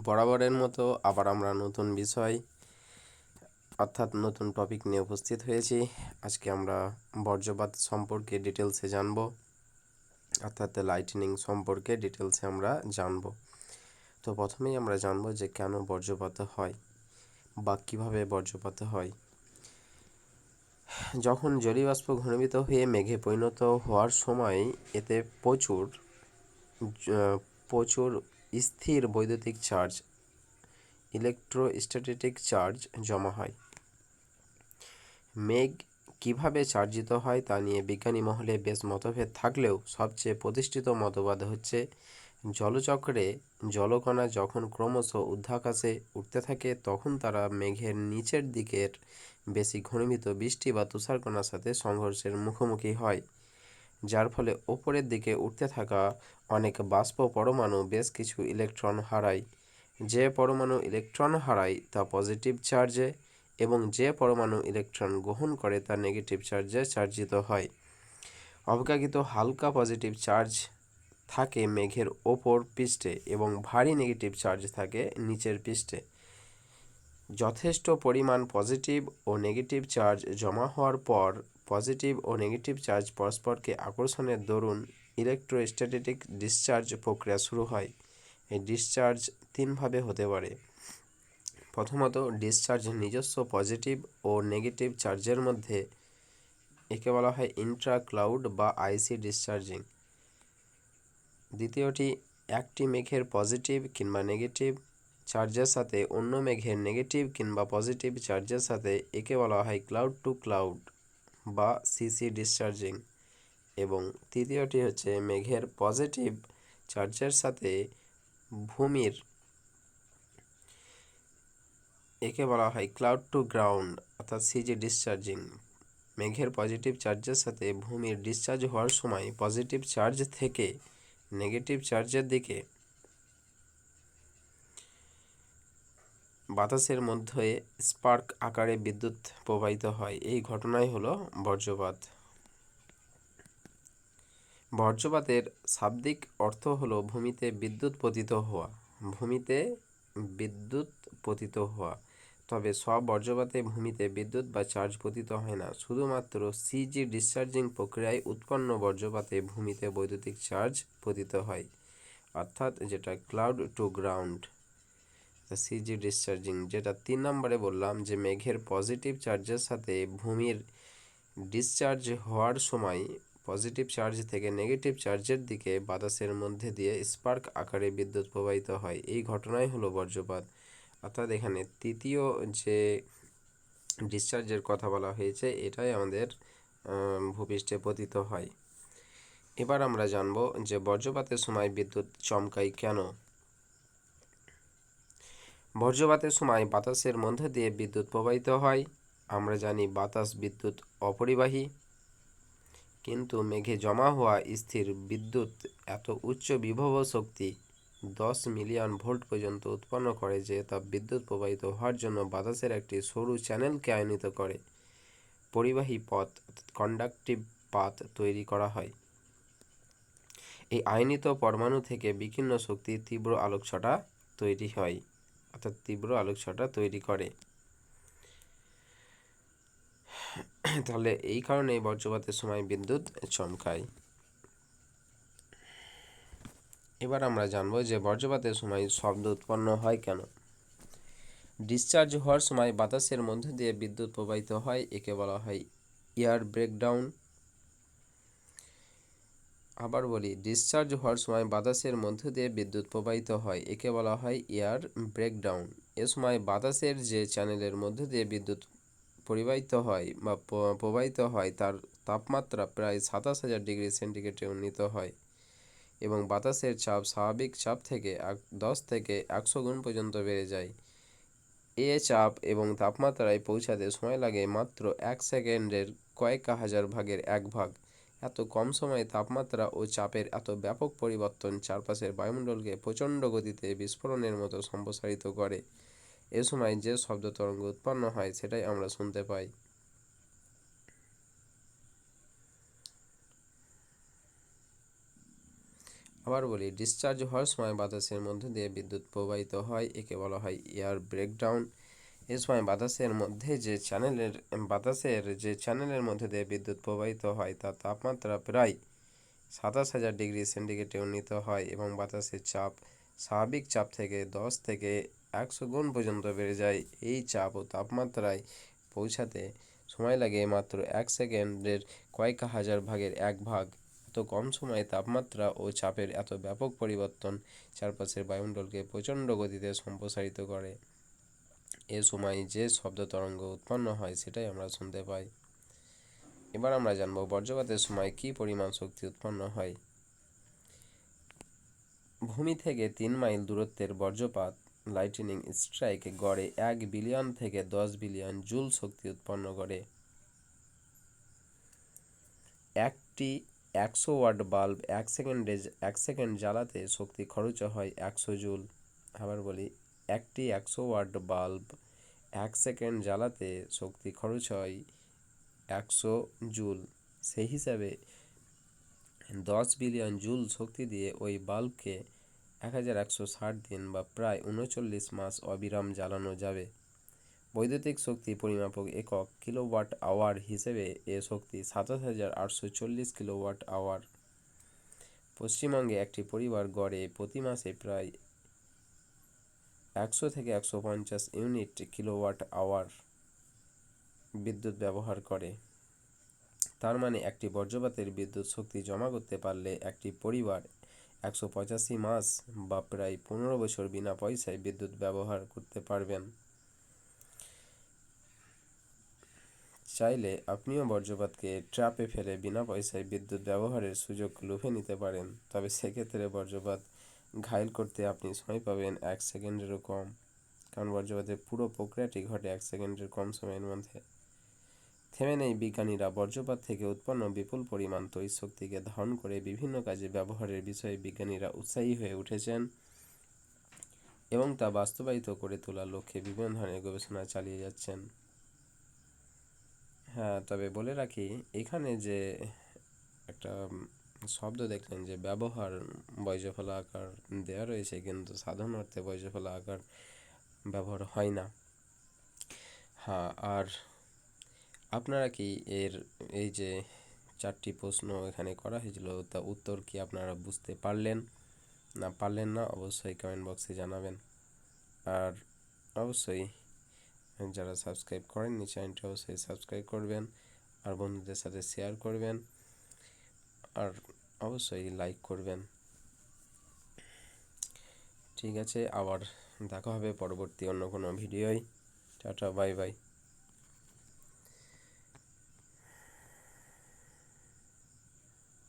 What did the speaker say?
বরাবরের মতো আবার আমরা নতুন বিষয় অর্থাৎ নতুন টপিক নিয়ে উপস্থিত হয়েছি। আজকে আমরা বর্জ্যপাত সম্পর্কে ডিটেলসে জানব, অর্থাৎ লাইটনিং সম্পর্কে ডিটেলসে আমরা জানব। তো প্রথমেই আমরা জানব যে কেন বর্জ্যপাত হয় বা কীভাবে বর্জ্যপাত হয়। যখন জলীয়বাষ্প ঘনীভূত হয়ে মেঘে পরিণত হওয়ার সময় এতে প্রচুর স্থির বৈদ্যুতিক চার্জ, ইলেকট্রোস্ট্যাটিক চার্জ জমা হয়। মেঘ কিভাবে চার্জিত হয় তা নিয়ে বিজ্ঞানী মহলে বেশ মতভেদ থাকলেও সবচেয়ে প্রতিষ্ঠিত মতবাদ হচ্ছে জলচক্রে জলকণা যখন ক্রমশ ঊর্ধ্বাকাশে উঠতে থাকে তখন তারা মেঘের নিচের দিকের বেশি ঘনীভূত বৃষ্টি বা তুষারকণার সাথে সংঘর্ষের মুখোমুখি হয়, যার ফলে ওপরের দিকে উঠতে থাকা অনেক বাষ্প পরমাণু বেশ কিছু ইলেকট্রন হারায়। যে পরমাণু ইলেকট্রন হারায় তা পজিটিভ চার্জে এবং যে পরমাণু ইলেকট্রন গ্রহণ করে তা নেগেটিভ চার্জে চার্জিত হয়। অপেক্ষাকৃত হালকা পজিটিভ চার্জ থাকে মেঘের ওপর পৃষ্ঠে এবং ভারী নেগেটিভ চার্জ থাকে নিচের পৃষ্ঠে। যথেষ্ট পরিমাণ পজিটিভ ও নেগেটিভ চার্জ জমা হওয়ার পর পজিটিভ ও নেগেটিভ চার্জ পরস্পরকে আকর্ষণের দরুন ইলেকট্রোস্ট্যাটিক ডিসচার্জ প্রক্রিয়া শুরু হয়। এই ডিসচার্জ তিনভাবে হতে পারে। প্রথমত, ডিসচার্জ নিজস্ব পজিটিভ ও নেগেটিভ চার্জের মধ্যে, একে বলা হয় ইন্ট্রা ক্লাউড বা আইসি ডিসচার্জিং। দ্বিতীয়টি, একটি মেঘের পজিটিভ কিংবা নেগেটিভ চার্জের সাথে অন্য মেঘের নেগেটিভ কিংবা পজিটিভ চার্জের সাথে, একে বলা হয় ক্লাউড টু ক্লাউড বা সিসি ডিসচার্জিং। এবং তৃতীয়টি হচ্ছে মেঘের পজিটিভ চার্জের সাথে ভূমির, একে বলা হয় ক্লাউড টু গ্রাউন্ড অর্থাৎ সিজি ডিসচার্জিং। মেঘের পজিটিভ চার্জের সাথে ভূমির ডিসচার্জ হওয়ার সময় পজিটিভ চার্জ থেকে নেগেটিভ চার্জের দিকে বাতাসের মধ্যে স্পার্ক আকারে বিদ্যুৎ প্রবাহিত হয়। এই ঘটনাই হলো বর্জ্যপাত। বর্জ্যপাতের শাব্দিক অর্থ হলো ভূমিতে বিদ্যুৎ পতিত হওয়া। ভূমিতে বিদ্যুৎ পতিত হওয়া। তবে সব বর্জ্যপাতে ভূমিতে বিদ্যুৎ বা চার্জ পতিত হয় না। শুধুমাত্র সিজি ডিসচার্জিং প্রক্রিয়ায় উৎপন্ন বর্জ্যপাতে ভূমিতে বৈদ্যুতিক চার্জ পতিত হয়, অর্থাৎ যেটা cloud to ground CG discharging. যেটা 3 নম্বরে বললাম যে মেঘের পজিটিভ চার্জের সাথে ভূমির ডিসচার্জ হওয়ার সময় পজিটিভ চার্জ থেকে নেগেটিভ চার্জের দিকে বাতাসের মধ্যে দিয়ে স্পার্ক আকারে বিদ্যুৎ প্রবাহিত হয়। এই ঘটনাই হলো বর্জ্যপাত। অর্থাৎ এখানে তৃতীয় যে ডিসচার্জের কথা বলা হয়েছে এটাই আমাদের ভূপৃষ্ঠে পতিত হয়। এবার আমরা জানব যে বর্জ্যপাতের সময় বিদ্যুৎ চমকায় কেন। বর্জ্যপাতের সময় বাতাসের মধ্য দিয়ে বিদ্যুৎ প্রবাহিত হয়। আমরা জানি বাতাস বিদ্যুৎ অপরিবাহী, কিন্তু মেঘে জমা হওয়া স্থির বিদ্যুৎ এত উচ্চ বিভব শক্তি 10 মিলিয়ন ভোল্ট পর্যন্ত উৎপন্ন করে যে তা বিদ্যুৎ প্রবাহিত হওয়ার জন্য বাতাসের একটি সরু চ্যানেলকে আয়নিত করে পরিবাহী পথ কন্ডাক্টিভ পাথ তৈরি করা হয়। এই আয়নিত পরমাণু থেকে বিকিরণ শক্তি তীব্র আলোকছটা তৈরি হয়, অর্থাৎ তীব্র আলোকছটা তৈরি করে। তাহলে এই কারণে বজ্রপাতের সময় বিদ্যুৎ চমকায়। এবার আমরা জানব যে বজ্রপাতের সময় শব্দ উৎপন্ন হয় কেন। ডিসচার্জ হওয়ার সময় বাতাসের মধ্য দিয়ে বিদ্যুৎ প্রবাহিত হয়, একে বলা হয় এয়ার ব্রেকডাউন। আবার বলি, ডিসচার্জ হওয়ার সময় বাতাসের মধ্য দিয়ে বিদ্যুৎ প্রবাহিত হয়, একে বলা হয় এয়ার ব্রেকডাউন। এ সময় বাতাসের যে চ্যানেলের মধ্য দিয়ে বিদ্যুৎ প্রবাহিত হয় তার তাপমাত্রা প্রায় 27,000 ডিগ্রি সেন্টিগ্রেডে উন্নীত হয় এবং বাতাসের চাপ স্বাভাবিক চাপ থেকে 10 থেকে 100 গুণ পর্যন্ত বেড়ে যায়। এ চাপ এবং তাপমাত্রায় পৌঁছাতে সময় লাগে মাত্র 1 সেকেন্ডের কয়েক হাজার ভাগের 1 ভাগ। এত কম সময়ে তাপমাত্রা ও চাপের এত ব্যাপক পরিবর্তন চারপাশের বায়ুমণ্ডলকে প্রচণ্ড গতিতে বিস্ফোরণের মতো সম্প্রসারিত করে। এ সময় যে শব্দ তরঙ্গ উৎপন্ন হয় সেটাই আমরা শুনতে পাই। আবার বলি, ডিসচার্জ হওয়ার সময় বাতাসের মধ্য দিয়ে বিদ্যুৎ প্রবাহিত হয়, একে বলা হয় এয়ার ব্রেকডাউন। এ সময় বাতাসের যে চ্যানেলের মধ্যে দিয়ে বিদ্যুৎ প্রবাহিত হয় তার তাপমাত্রা প্রায় 27,000 ডিগ্রি সেন্টিগ্রেডে উন্নীত হয় এবং বাতাসের চাপ স্বাভাবিক চাপ থেকে 10 থেকে 100 গুণ পর্যন্ত বেড়ে যায়। এই চাপ ও তাপমাত্রায় পৌঁছাতে সময় লাগে মাত্র 1 সেকেন্ডের কয়েক হাজার ভাগের 1 ভাগ। এত কম সময়ে তাপমাত্রা ও চাপের এত ব্যাপক পরিবর্তন চারপাশের বায়ুমণ্ডলকে প্রচণ্ড গতিতে সম্প্রসারিত করে। এ সময় যে শব্দ তরঙ্গ উৎপন্ন হয় সেটাই আমরা শুনতে পাই। এবার আমরা জানব বজ্রপাতের সময় কী পরিমাণ শক্তি উৎপন্ন হয়। ভূমি থেকে 3 মাইল দূরত্বের বজ্রপাত লাইটনিং স্ট্রাইক গড়ে 1 বিলিয়ন থেকে 10 বিলিয়ন জুল শক্তি উৎপন্ন করে। একটি 100 ওয়াট বাল্ব 1 সেকেন্ড জ্বালাতে শক্তি খরচ হয় 100 জুল। আবার বলি, একটি 100 ওয়াট বাল্ব 1 সেকেন্ড জ্বালাতে শক্তি খরচ হয় 100 জুল। সেই হিসাবে 10 বিলিয়ন জুল শক্তি দিয়ে ওই বাল্বকে 1160 দিন বা প্রায় 39 মাস অবিরাম জ্বালানো যাবে। বৈদ্যুতিক শক্তি পরিমাপক একক কিলোওয়াট আওয়ার হিসেবে এ শক্তি 27,840 কিলোওয়াট আওয়ার। পশ্চিমবঙ্গে একটি পরিবার গড়ে প্রতি মাসে প্রায় 100 থেকে 150 ইউনিট কিলোওয়াট আওয়ার বিদ্যুৎ ব্যবহার করে। তার মানে একটি বজ্রপাতের বিদ্যুৎ শক্তি জমা করতে পারলে একটি পরিবার 185 মাস বা প্রায় 15 বছর বিনা পয়সায় বিদ্যুৎ ব্যবহার করতে পারবেন। চাইলে আপনিও বজ্রপাতকে ট্র্যাপে ফেলে বিনা পয়সায় বিদ্যুৎ ব্যবহারের সুযোগ লুফে নিতে পারেন, তবে সেক্ষেত্রে বজ্রপাত ঘায়েল করতে আপনি সময় পাবেন 1 সেকেন্ডেরও কম, কারণ বজ্রপাতের পুরো প্রক্রিয়াটি ঘটে 1 সেকেন্ডের কম সময়ের মধ্যে। থেমে নেই বিজ্ঞানীরা বজ্রপাত থেকে উৎপন্ন বিপুল পরিমাণ তড়িৎ শক্তিকে ধারণ করে বিভিন্ন কাজে ব্যবহারের বিষয়ে বিজ্ঞানীরা উৎসাহী হয়ে উঠেছেন এবং তা বাস্তবায়িত করে তোলার লক্ষ্যে বিভিন্ন ধরনের গবেষণা চালিয়ে যাচ্ছেন। হ্যাঁ, তবে বলে রাখি, এখানে যে একটা শব্দ দেখলেন যে ব্যবহার বজ্রফলা আকার দেওয়া রয়েছে, কিন্তু সাধারণ অর্থে বজ্রফলা আকার ব্যবহার হয় না। হ্যাঁ, আর আপনারা কি এই যে 4টি প্রশ্ন এখানে করা হয়েছিল, তা উত্তর কি আপনারা বুঝতে পারলেন না পারলেন না অবশ্যই কমেন্ট বক্সে জানাবেন। আর অবশ্যই যারা সাবস্ক্রাইব করেননি চ্যানেলটি অবশ্যই সাবস্ক্রাইব করবেন, আর বন্ধুদের সাথে শেয়ার করবেন, আর অবশ্যই লাইক করবেন। ঠিক আছে, আবার দেখা হবে পরবর্তী অন্য কোনো ভিডিওয়। Tata, bye bye.